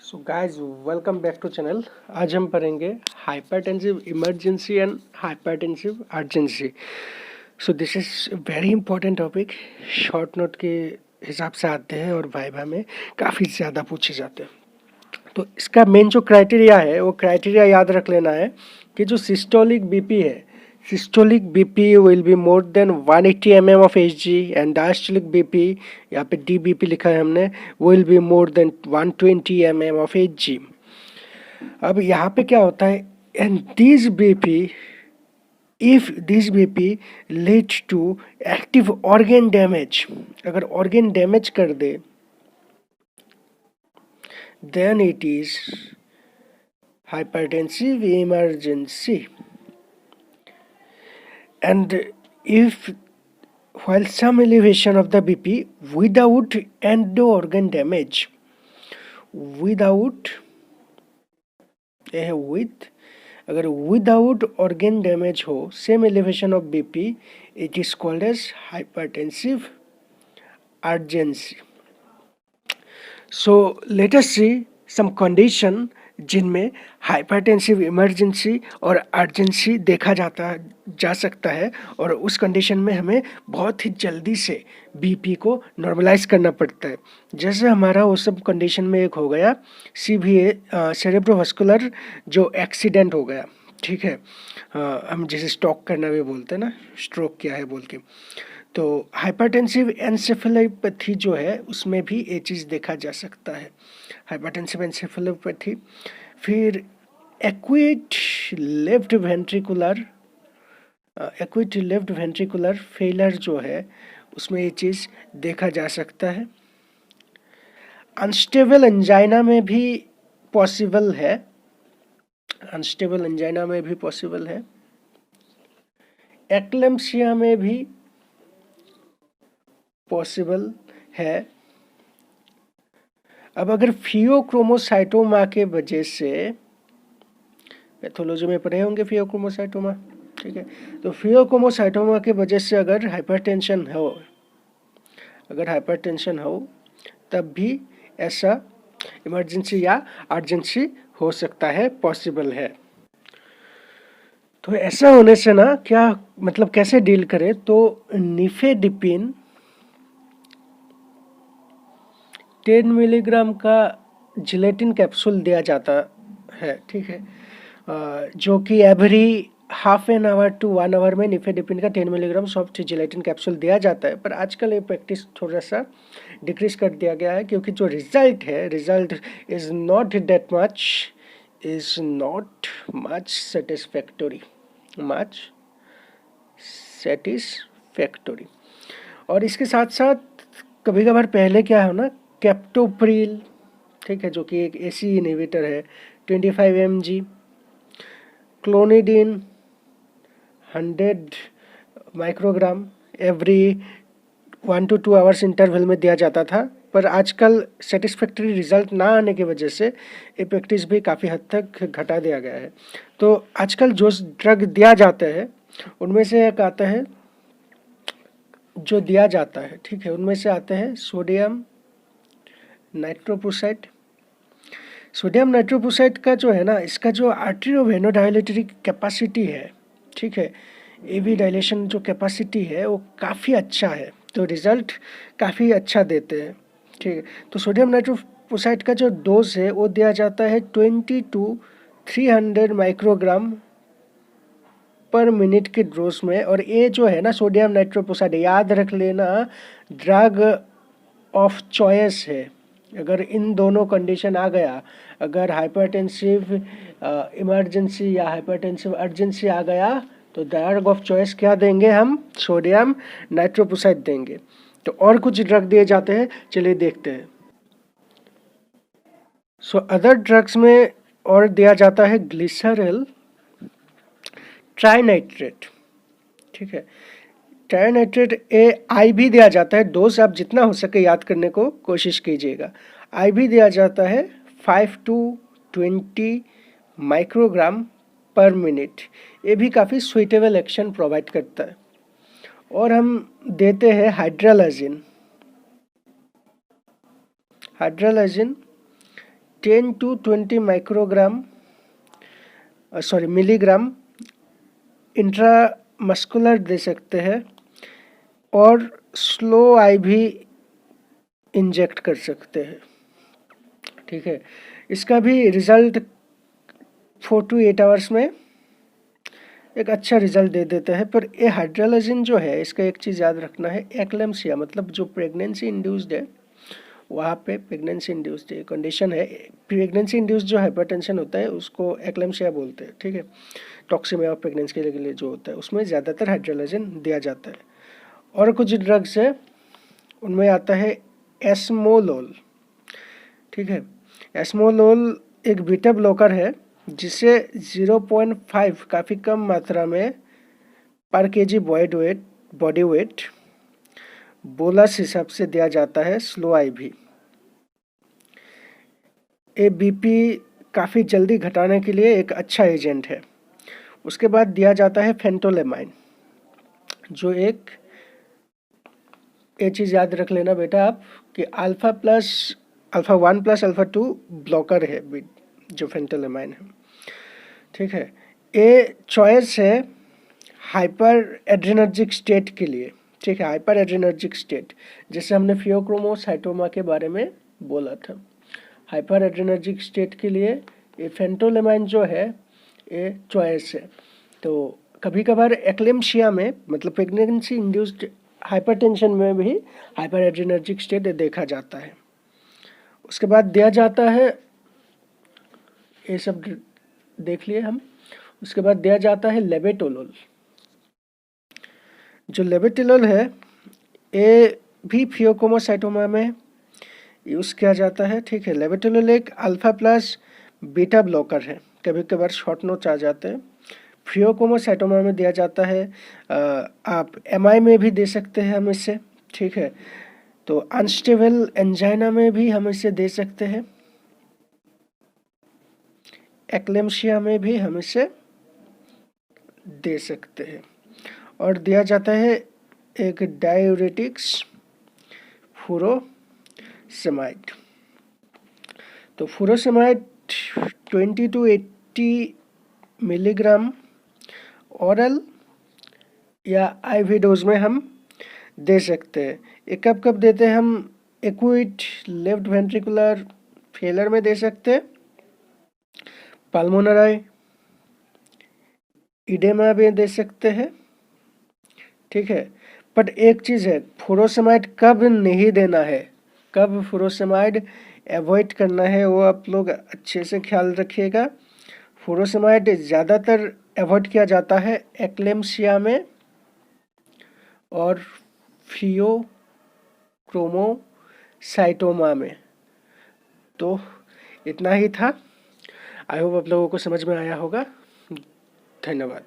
So guys welcome back to channel. आज हम पढ़ेंगे hypertensive emergency and hypertensive urgency. So this is very important topic. Short note के हिसाब से आते हैं और वाइवा में काफ़ी ज़्यादा पूछे जाते हैं। तो इसका मेन जो क्राइटेरिया है वो क्राइटेरिया याद रख लेना है कि जो सिस्टोलिक बीपी है, systolic BP will be more than 180 mm of H G and diastolic BP, यहाँ पे डीबीपी लिखा है हमने, will be more than 120 mm of H G. अब यहाँ पे क्या होता है, and this BP, if this BP lead to active organ damage, अगर ऑर्गेन डैमेज कर दे then it is hypertensive emergency. And if while some elevation of the BP without end organ damage, without with अगर without organ damage हो, same elevation of BP, it is called as hypertensive urgency. So let us see some condition जिनमें hypertensive emergency और urgency देखा जा सकता है, और उस कंडीशन में हमें बहुत ही जल्दी से बीपी को नॉर्मलाइज करना पड़ता है। जैसे हमारा वो सब कंडीशन में एक हो गया सीवीए, सेरेब्रोवास्कुलर जो एक्सीडेंट हो गया, ठीक है, हम जैसे स्ट्रोक करना भी बोलते हैं ना, स्ट्रोक क्या है बोल के। तो हाइपरटेंसिव एन्सेफेलोपैथी जो है उसमें भी ये चीज़ देखा जा सकता है, हाइपरटेंसिव एन्सेफेलोपैथी। फिर एक्यूट लेफ्ट वेंट्रिकुलर फेलर जो है उसमें ये चीज़ देखा जा सकता है। अनस्टेबल एंजाइना में भी पॉसिबल है, एक्लेम्पसिया में भी पॉसिबल है। अब अगर फियोक्रोमोसाइटोमा के वजह से, पैथोलॉजी में पढ़े होंगे फियोक्रोमोसाइटोमा, ठीक है, तो फियोक्रोमोसाइटोमा के वजह से अगर हाइपरटेंशन हो तब भी ऐसा इमरजेंसी या अर्जेंसी हो सकता है, पॉसिबल है। तो ऐसा होने से ना क्या मतलब कैसे डील करें, तो निफेडिपिन 10 मिलीग्राम का जिलेटिन कैप्सूल दिया जाता है, ठीक है, जो कि every half an hour to 1 hour में निफेडिपिन का 10 मिलीग्राम सॉफ्ट जिलेटिन कैप्सूल दिया जाता है। पर आजकल ये प्रैक्टिस थोड़ा सा डिक्रीज कर दिया गया है, क्योंकि जो रिजल्ट इज़ नॉट मच सेटिस्फैक्टोरी। और इसके साथ साथ कभी कभार पहले क्या है ना, कैप्टोप्रिल, ठीक है, जो कि एक एसी इनहिबिटर है, 25 mg, clonidine 100 microgram every 1 to 2 hours interval में दिया जाता था। पर आजकल सेटिस्फैक्टरी रिजल्ट ना आने की वजह से ये प्रैक्टिस भी काफ़ी हद तक घटा दिया गया है। तो आजकल जो ड्रग दिया जाता है उनमें से एक आता है, जो दिया जाता है, ठीक है, उनमें से आते हैं सोडियम नाइट्रोपोसाइट का जो है ना, इसका जो आर्टेरियो वेनोडाइलेटरी कैपेसिटी है, ठीक है, एवी डायलेशन जो कैपेसिटी है वो काफ़ी अच्छा है, तो रिज़ल्ट काफ़ी अच्छा देते हैं, ठीक है। तो सोडियम नाइट्रोपोसाइट का जो डोज है वो दिया जाता है 20 to 300 माइक्रोग्राम पर मिनट के डोज में। और ये जो है ना सोडियम नाइट्रोपोसाइट, याद रख लेना, ड्रग ऑफ चॉइस है। अगर इन दोनों कंडीशन आ गया, अगर हाइपरटेंसिव इमरजेंसी या हाइपरटेंसिव अर्जेंसी आ गया, तो ड्रग ऑफ चॉइस क्या देंगे हम, सोडियम नाइट्रोपोसाइट देंगे। तो और कुछ ड्रग दिए जाते हैं, चलिए देखते हैं। सो अदर ड्रग्स में और दिया जाता है ग्लिसरल ट्राइनाइट्रेट, ठीक है, ट्राइनाइट्रेट ए आई भी दिया जाता है। डोज आप जितना हो सके याद करने को कोशिश कीजिएगा। आई भी दिया जाता है 5 to 20 माइक्रोग्राम पर मिनट। ये भी काफ़ी सुइटेबल एक्शन प्रोवाइड करता है। और हम देते हैं हाइड्रालाजिन 10 to 20 माइक्रोग्राम मिलीग्राम इंट्रामस्कुलर दे सकते हैं और स्लो आईवी इंजेक्ट कर सकते हैं। ठीक है, इसका भी रिजल्ट 4 to 8 आवर्स में एक अच्छा रिजल्ट दे देता है। पर ये हाइड्रोलाजिन जो है, इसका एक चीज़ याद रखना है, एक्लेम्सिया मतलब जो प्रेगनेंसी इंड्यूस्ड है, वहाँ पे प्रेगनेंसी इंड्यूस्ड कंडीशन है, प्रेगनेंसी इंड्यूस्ड जो हाइपरटेंशन होता है उसको एक्लेम्सिया बोलते हैं। ठीक है, टॉक्सिमिया ऑफ प्रेगनेंसी के लिए जो होता है उसमें ज़्यादातर हाइड्रोलाजिन दिया जाता है। और कुछ ड्रग्स है, उनमें आता है एस्मोलोल। ठीक है, एस्मोलोल एक बीटा ब्लॉकर है जिसे 0.5 काफ़ी कम मात्रा में पर केजी बॉडी वेट बोलस हिसाब से दिया जाता है स्लो आईवी। ये बीपी काफ़ी जल्दी घटाने के लिए एक अच्छा एजेंट है। उसके बाद दिया जाता है फेंटोलेमाइन, जो एक ये चीज़ याद रख लेना बेटा आप कि अल्फ़ा 1 प्लस अल्फ़ा 2 ब्लॉकर है जो फेंटोलेमाइन है। ठीक है, ये चॉइस है हाइपर एड्रेनर्जिक स्टेट के लिए। ठीक है, हाइपर एड्रेनर्जिक स्टेट जैसे हमने फियोक्रोमोसाइटोमा के बारे में बोला था, हाइपर एड्रेनर्जिक स्टेट के लिए ये फेंटोलेमाइन जो है ये चॉइस है। तो कभी कभार एक्लेम्शिया में मतलब प्रेगनेंसी इंड्यूस्ड हाइपरटेंशन में भी हाइपर एड्रेनर्जिक स्टेट देखा जाता है। उसके बाद दिया जाता है, ये सब देख लिए हम। उसके बाद दिया जाता है लेबेटोलोल। जो लेबेटोलोल है ये भी फियोक्रोमोसाइटोमा में यूज़ किया जाता है। ठीक है, लेबेटोलोल एक अल्फ़ा प्लस बीटा ब्लॉकर है, कभी कभार शॉर्ट नोट्स आ जाते हैं। फियोक्रोमोसाइटोमा में दिया जाता है, आप एमआई में भी दे सकते हैं हम इसे। ठीक है, तो अनस्टेबल एंजाइना में भी हम इसे दे सकते हैं, एक्लेम्शिया में भी हम इसे दे सकते हैं। और दिया जाता है एक डायूरेटिक्स फुरोसेमाइड। तो फुरोसेमाइड 20 to 80 मिलीग्राम औरल या आईवी डोज में हम दे सकते हैं। ये कब कब देते हैं हम? एक्यूट लेफ्ट वेंट्रिकुलर फेलर में दे सकते हैं, पल्मोनरी इडेमा में दे सकते हैं। ठीक है, बट एक चीज़ है, फुरोसेमाइड कब नहीं देना है, कब फुरोसेमाइड एवॉइड करना है, वो आप लोग अच्छे से ख्याल रखिएगा। फुरोसेमाइड ज़्यादातर एवॉइड किया जाता है एक्लेम्शिया में और फियोक्रोमोसाइटोमा में। तो इतना ही था। आई होप आप लोगों को समझ में आया होगा। धन्यवाद।